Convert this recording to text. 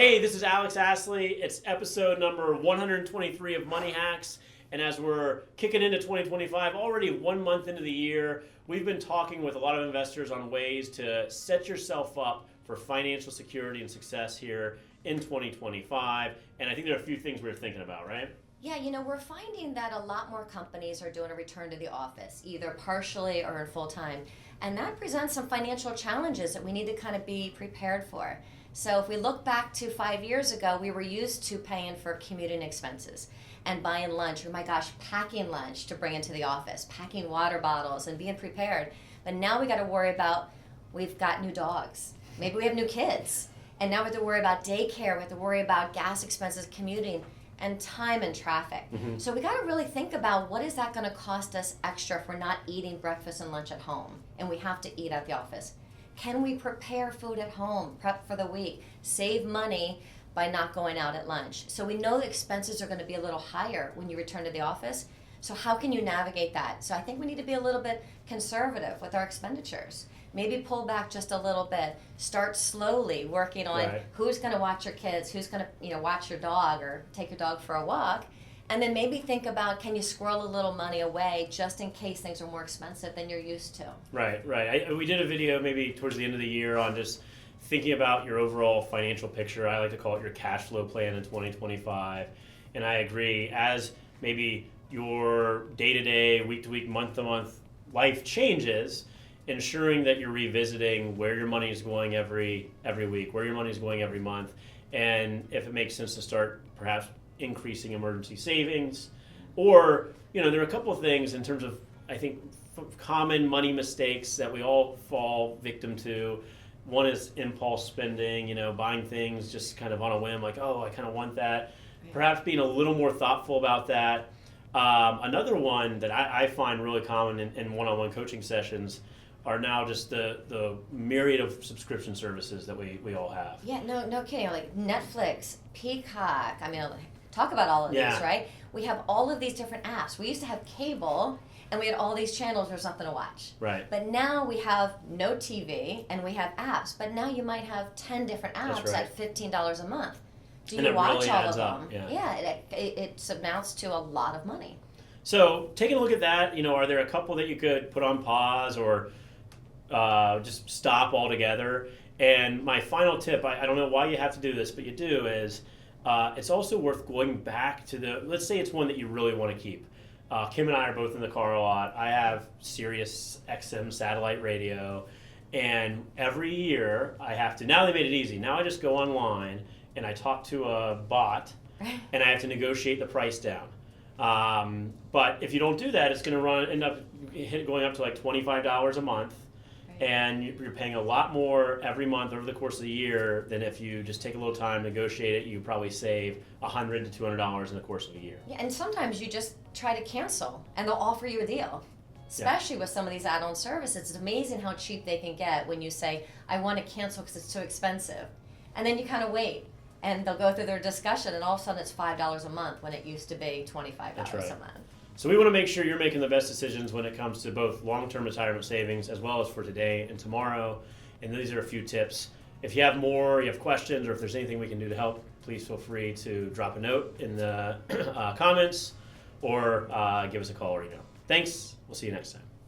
Hey, this is Alex Astley. It's episode number 123 of Money Hacks. And as we're kicking into 2025, already 1 month into the year, we've been talking with a lot of investors on ways to set yourself up for financial security and success here in 2025. And I think there are a few things we're thinking about, right? Yeah, we're finding that a lot more companies are doing a return to the office, either partially or in full time. And that presents some financial challenges that we need to kind of be prepared for. So if we look back to 5 years ago, we were used to paying for commuting expenses and buying lunch, or my gosh, packing lunch to bring into the office, packing water bottles and being prepared. But now we got to worry about, we've got new dogs. Maybe we have new kids. And now we have to worry about daycare, we have to worry about gas expenses, commuting, and time and traffic. Mm-hmm. So we got to really think about what is that going to cost us extra if we're not eating breakfast and lunch at home and we have to eat at the office. Can we prepare food at home, prep for the week, save money by not going out at lunch? So we know the expenses are going to be a little higher when you return to the office. So how can you navigate that? So I think we need to be a little bit conservative with our expenditures. Maybe pull back just a little bit. Start slowly working on who's going to watch your kids, who's going to watch your dog or take your dog for a walk. And then maybe think about, can you squirrel a little money away just in case things are more expensive than you're used to? Right. We did a video maybe towards the end of the year on just thinking about your overall financial picture. I like to call it your cash flow plan in 2025. And I agree, as maybe your day-to-day, week-to-week, month-to-month life changes, ensuring that you're revisiting where your money is going every week, where your money is going every month, and if it makes sense to start perhaps increasing emergency savings. Or, there are a couple of things in terms of, I think, common money mistakes that we all fall victim to. One is impulse spending, buying things just kind of on a whim, like, oh, I kind of want that. Yeah. Perhaps being a little more thoughtful about that. Another one that I find really common in one-on-one coaching sessions are now just the myriad of subscription services that we all have. Yeah, no kidding. Like Netflix, Peacock, talk about all of these, right? We have all of these different apps. We used to have cable, and we had all these channels, there's nothing to watch. Right. But now we have no TV, and we have apps. But now you might have 10 different apps at $15 a month. Do you watch really all of up. them? Yeah, it amounts to a lot of money. So taking a look at that, are there a couple that you could put on pause or just stop altogether? And my final tip, I don't know why you have to do this, but you do, is it's also worth going back to let's say it's one that you really want to keep. Kim and I are both in the car a lot. I have Sirius XM satellite radio, and every year I have to, now they made it easy, now I just go online and I talk to a bot and I have to negotiate the price down. But if you don't do that, it's going to end up going up to like $25 a month. And you're paying a lot more every month over the course of the year than if you just take a little time, negotiate it. You probably save $100 to $200 in the course of a year. Yeah, and sometimes you just try to cancel, and they'll offer you a deal. Especially with some of these add-on services, it's amazing how cheap they can get when you say, I want to cancel because it's too expensive. And then you kind of wait, and they'll go through their discussion, and all of a sudden it's $5 a month when it used to be $25 a month. So we want to make sure you're making the best decisions when it comes to both long-term retirement savings as well as for today and tomorrow. And these are a few tips. If you have more, you have questions, or if there's anything we can do to help, please feel free to drop a note in the comments or give us a call or email. Thanks. We'll see you next time.